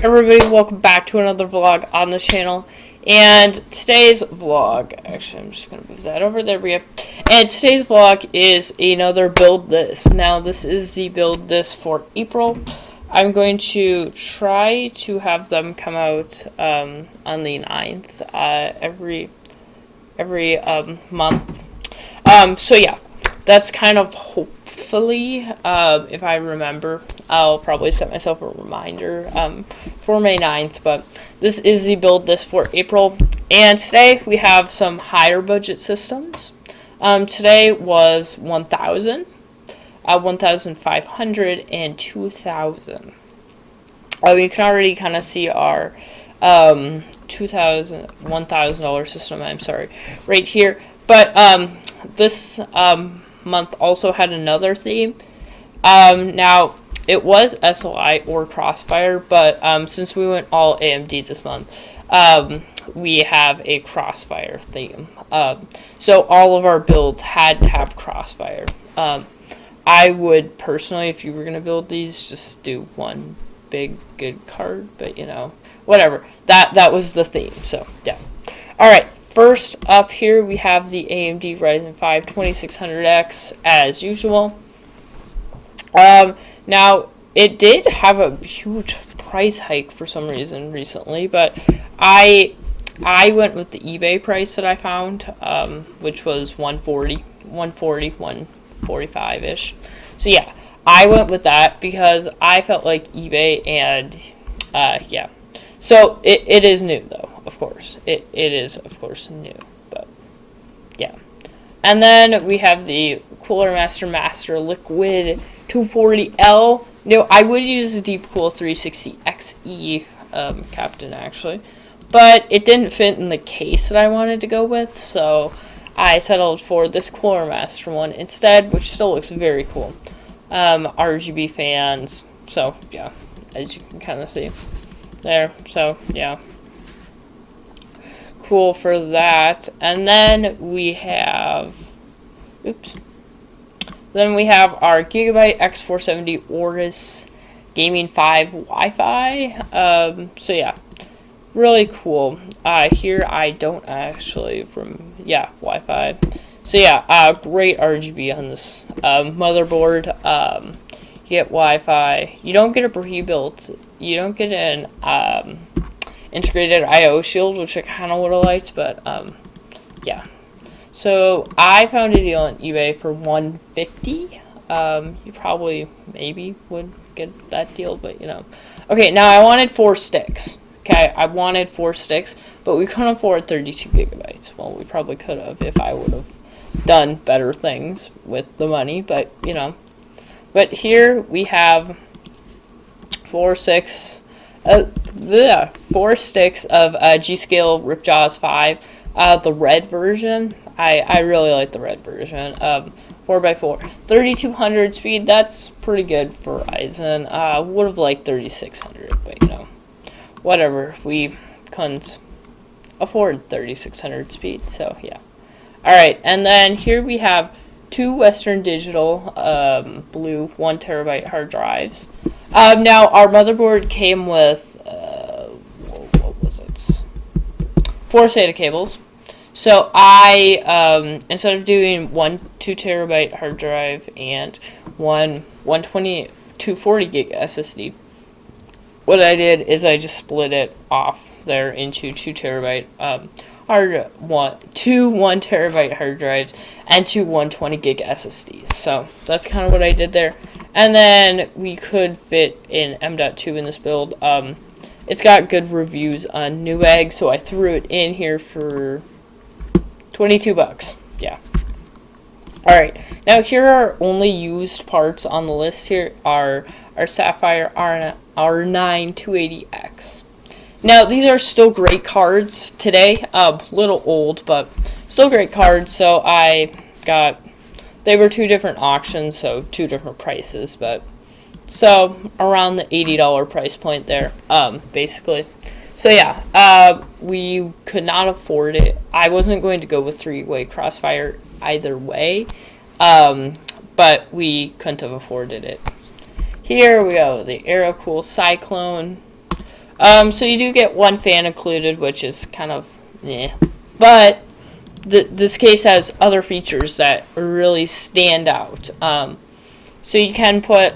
Everybody, welcome back to another vlog on the channel. And today's vlog, actually I'm just going to move that over, there we go. And today's vlog is another build this. Now this is the build this for April. I'm going to try to have them come out on the 9th every month. So yeah, that's kind of hopefully, if I remember, I'll probably set myself a reminder for May 9th, but this is the build this for April. And today we have some higher budget systems. Today was 1,000, 1,500, and 2,000. You can already kind of see our $1,000 system, I'm sorry, right here. But this month also had another theme. Now, it was SLI or Crossfire, but since we went all AMD this month, we have a Crossfire theme. So all of our builds had to have Crossfire. I would personally, if you were going to build these, just do one big good card, but you know, whatever. That was the theme, so yeah. Alright, first up here we have the AMD Ryzen 5 2600X as usual. Now, it did have a huge price hike for some reason recently, but I went with the eBay price that I found, which was 145-ish. So yeah, I went with that because I felt like eBay, and yeah. So it is new though, of course. It is of course new, but yeah. And then we have the Cooler Master Liquid 240L. No, I would use the Deepcool 360 XE Captain actually, but it didn't fit in the case that I wanted to go with, so I settled for this Cooler Master one instead, which still looks very cool. RGB fans, so yeah, as you can kind of see there, so yeah, cool for that. And then we have, then we have our Gigabyte X470 Aorus Gaming 5 Wi-Fi. So yeah, really cool. Here I don't actually Wi-Fi. So yeah, great RGB on this motherboard. You get Wi-Fi. You don't get a pre-built. You don't get an integrated I/O shield, which I kind of would have liked, but yeah. So I found a deal on eBay for $150. You probably maybe would get that deal, but you know. Okay, now I wanted 4 sticks. Okay, I wanted 4 sticks, but we couldn't afford 32 gigabytes. Well, we probably could have if I would have done better things with the money, but you know. But here we have 4 sticks of G.Skill Ripjaws 5, the red version. I really like the red version. 4x4, 3200 speed. That's pretty good for Ryzen. Would have liked 3600, but you know, whatever. We couldn't afford 3600 speed, so yeah. All right, and then here we have 2 Western Digital blue 1 terabyte hard drives. Now our motherboard came with what was it? 4 SATA cables. So I instead of doing 1 2 terabyte hard drive and one 240 gig SSD, what I did is I just split it off there into 2 terabyte two 1 terabyte hard drives and 2 120 gig SSDs. So that's kind of what I did there. And then we could fit in M.2 in this build. It's got good reviews on Newegg, so I threw it in here for $22. Yeah. Alright, now here are only used parts on the list. Here are our Sapphire R9 280X. Now, these are still great cards today. A little old, but still great cards. So they were 2 different auctions, so 2 different prices, but so around the $80 price point there, basically. So yeah, we could not afford it. I wasn't going to go with 3-way Crossfire either way, but we couldn't have afforded it. Here we go, the Aerocool Cyclone So you do get one fan included, which is kind of but this case has other features that really stand out. So you can put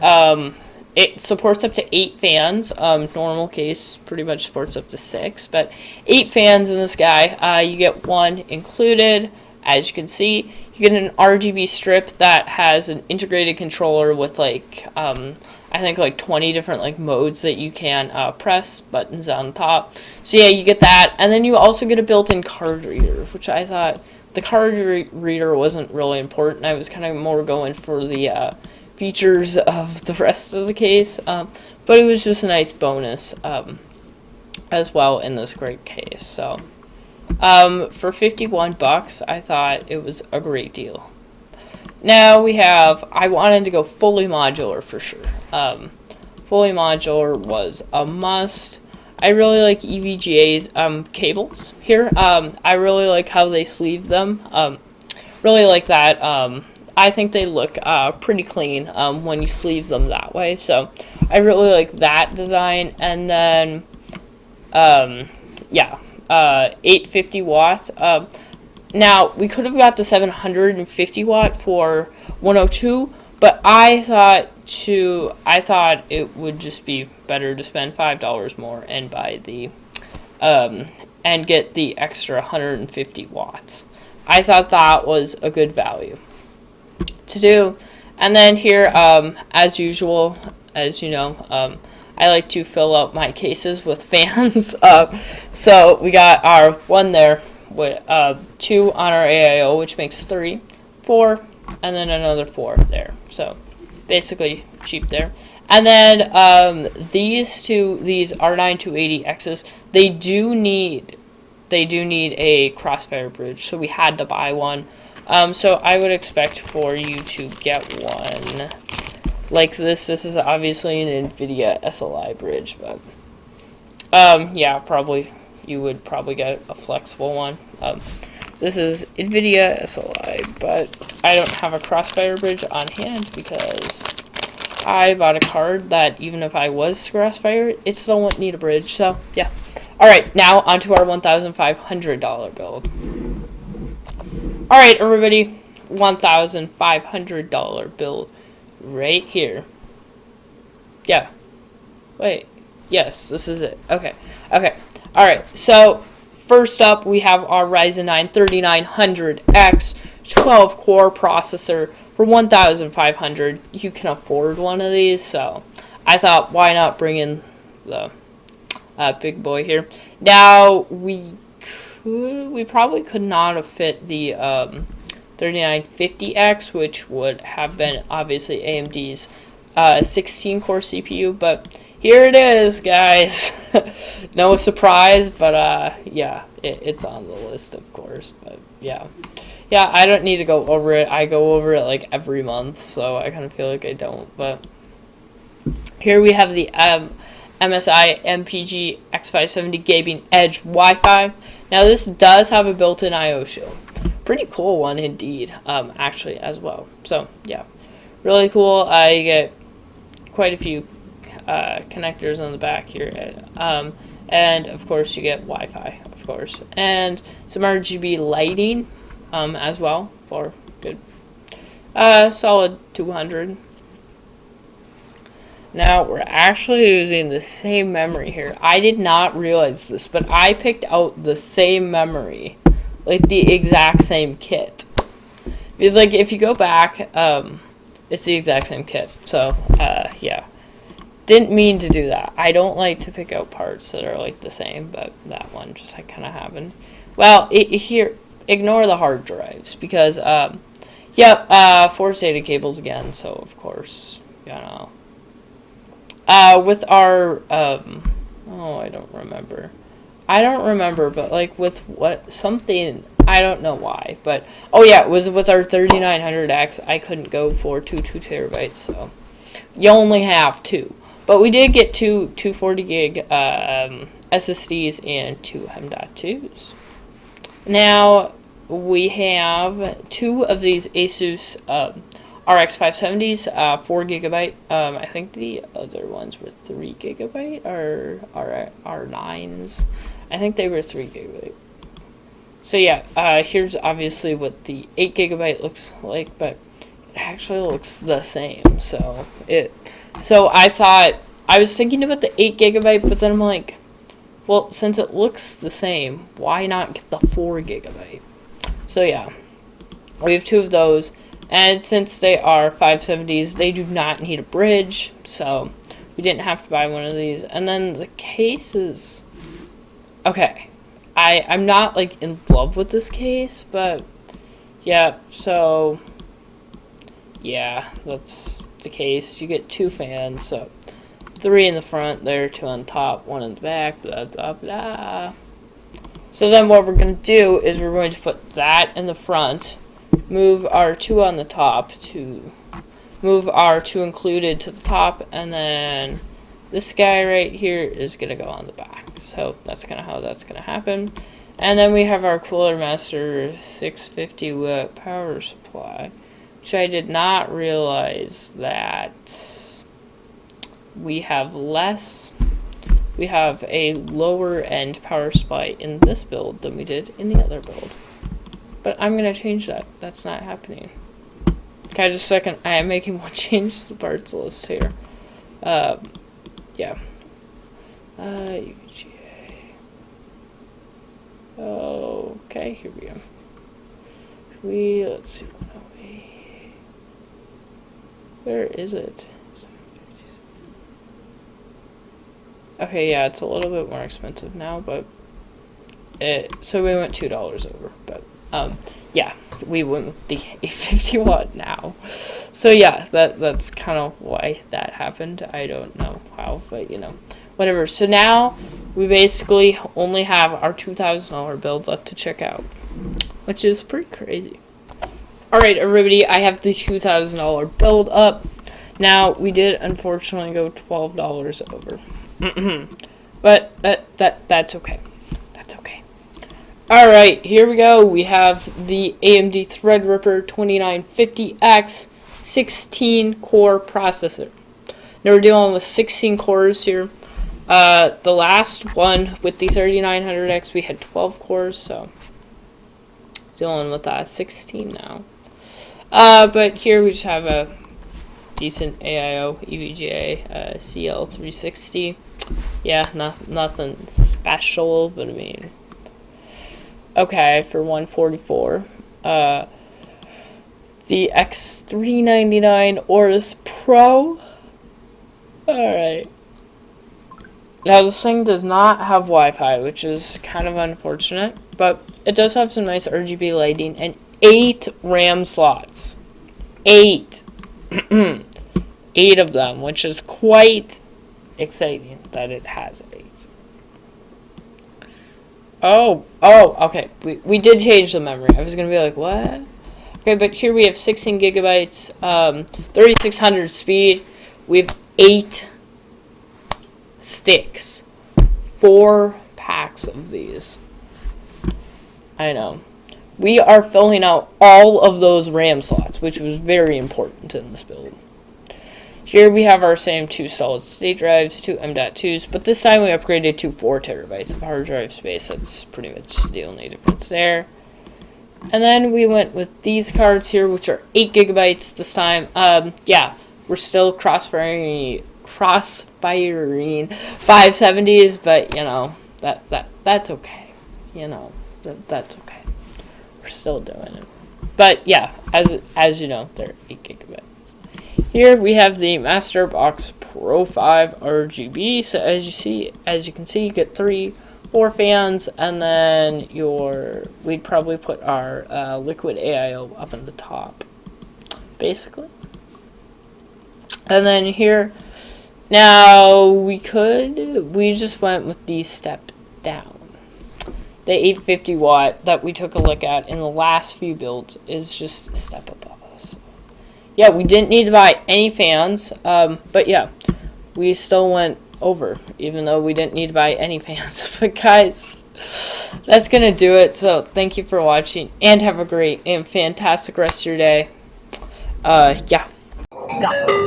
it supports up to 8 fans. Normal case pretty much supports up to 6, but 8 fans in this guy. You get one included. As you can see, you get an RGB strip that has an integrated controller with like I think like 20 different like modes that you can press, buttons on top. So yeah, you get that, and then you also get a built-in card reader, which I thought the card reader wasn't really important. I was kind of more going for the features of the rest of the case, but it was just a nice bonus as well in this great case. So for $51, I thought it was a great deal. Now we have, I wanted to go fully modular for sure. Fully modular was a must. I really like EVGA's cables here. I really like how they sleeve them. Really like that. I think they look pretty clean when you sleeve them that way. So I really like that design. And then, yeah, 850 watts. Now, we could have got the 750 watt for 102, but I thought it would just be better to spend $5 more and buy the and get the extra 150 watts. I thought that was a good value to do. And then here, as usual, as you know, I like to fill up my cases with fans. So we got our one there with 2 on our AIO, which makes 3, 4, and then another 4 there. So basically cheap there. And then these R9280Xs, they do need a Crossfire bridge, so we had to buy one. So I would expect for you to get one like this. This is obviously an NVIDIA SLI bridge, but yeah, probably you would probably get a flexible one. This is NVIDIA SLI, but I don't have a Crossfire bridge on hand because I bought a card that even if I was Crossfire, it still wouldn't need a bridge. So yeah. All right, now onto our $1,500 build. All right, everybody, $1,500 build right here. Yeah. Wait. Yes, this is it. Okay. Okay. All right. So first up, we have our Ryzen 9 3900X 12-core processor for $1,500. You can afford one of these, so I thought, why not bring in the big boy here? Now we probably could not have fit the 3950X, which would have been obviously AMD's 16-core CPU, but here it is, guys. No surprise, but yeah, it's on the list, of course. But yeah, I don't need to go over it. I go over it like every month, so I kind of feel like I don't. But here we have the MSI MPG X570 Gaming Edge Wi-Fi. Now this does have a built-in I/O shield. Pretty cool one indeed, actually, as well. So yeah, really cool. I get quite a few connectors on the back here, and of course you get Wi-Fi, of course, and some RGB lighting as well for good solid 200. Now we're actually using the same memory here. I did not realize this, but I picked out the same memory, like the exact same kit, because like if you go back, it's the exact same kit. So yeah, didn't mean to do that. I don't like to pick out parts that are like the same, but that one just like kind of happened. Well, here, ignore the hard drives because yep, 4 SATA cables again. So of course, you know, with our oh, I don't remember, but like with what something. I don't know why, but oh yeah, it was with our 3900X. I couldn't go for 2 terabytes, so you only have 2. But we did get 2 240 gig SSDs and 2 M.2s. Now we have 2 of these Asus RX 570s, 4 GB. I think the other ones were 3 GB or R9s. I think they were 3 GB. So yeah, here's obviously what the 8 GB looks like, but it actually looks the same. So I thought, I was thinking about the 8 GB, but then I'm like, well, since it looks the same, why not get the 4 GB? So yeah, we have 2 of those. And since they are 570s, they do not need a bridge, so we didn't have to buy one of these. And then the case is... okay, I'm not, like, in love with this case, but yeah, so yeah, that's the case. You get 2 fans, so 3 in the front there, 2 on top, 1 in the back, blah, blah, blah. So then what we're going to do is we're going to put that in the front, move our 2 on the top to move our 2 included to the top, and then this guy right here is going to go on the back. So that's kind of how that's going to happen. And then we have our Cooler Master 650 watt power supply, which I did not realize that we have a lower end power supply in this build than we did in the other build. But I'm going to change that. That's not happening. Okay, just a second. I am making one change to the parts list here. Yeah. UVGA. Okay, here we go. Let's see. Where is it? Okay, yeah, it's a little bit more expensive now, but so we went $2 over, but yeah, we went with the 850 watt now. So yeah, that's kind of why that happened. I don't know how, but you know, whatever. So now we basically only have our $2,000 build left to check out, which is pretty crazy. Alright, everybody, I have the $2,000 build up. Now, we did unfortunately go $12 over. But that's okay. That's okay. Alright, here we go. We have the AMD Threadripper 2950X 16-core processor. Now we're dealing with 16 cores here. The last one with the 3900X, we had 12 cores, so dealing with 16 now. But here we just have a decent AIO EVGA CL360. Yeah, nothing special, but I mean, okay, for 144. The X399 Aorus Pro. Alright. Now this thing does not have Wi-Fi, which is kind of unfortunate, but it does have some nice RGB lighting and 8 RAM slots. 8. 8 of them, which is quite exciting that it has 8. Oh, okay. We did change the memory. I was going to be like, what? Okay, but here we have 16 gigabytes, 3600 speed. We have 8 sticks. 4 packs of these. I know. We are filling out all of those RAM slots, which was very important in this build. Here we have our same 2 solid state drives, 2 M.2s, but this time we upgraded to 4 terabytes of hard drive space. That's pretty much the only difference there. And then we went with these cards here, which are 8 gigabytes this time. Yeah, we're still crossfiring 570s, but you know, that's okay. You know, that's okay. We're still doing it. But yeah, as you know, they're 8 gigabytes. Here we have the Master Box Pro 5 RGB. So as you can see, you get 4 fans, and then we'd probably put our liquid AIO up in the top, basically. And then here, now we just went with the step down. The 850 watt that we took a look at in the last few builds is just a step above us. Yeah, we didn't need to buy any fans, but yeah, we still went over, even though we didn't need to buy any fans. But guys, that's gonna do it. So thank you for watching, and have a great and fantastic rest of your day. Yeah. Go.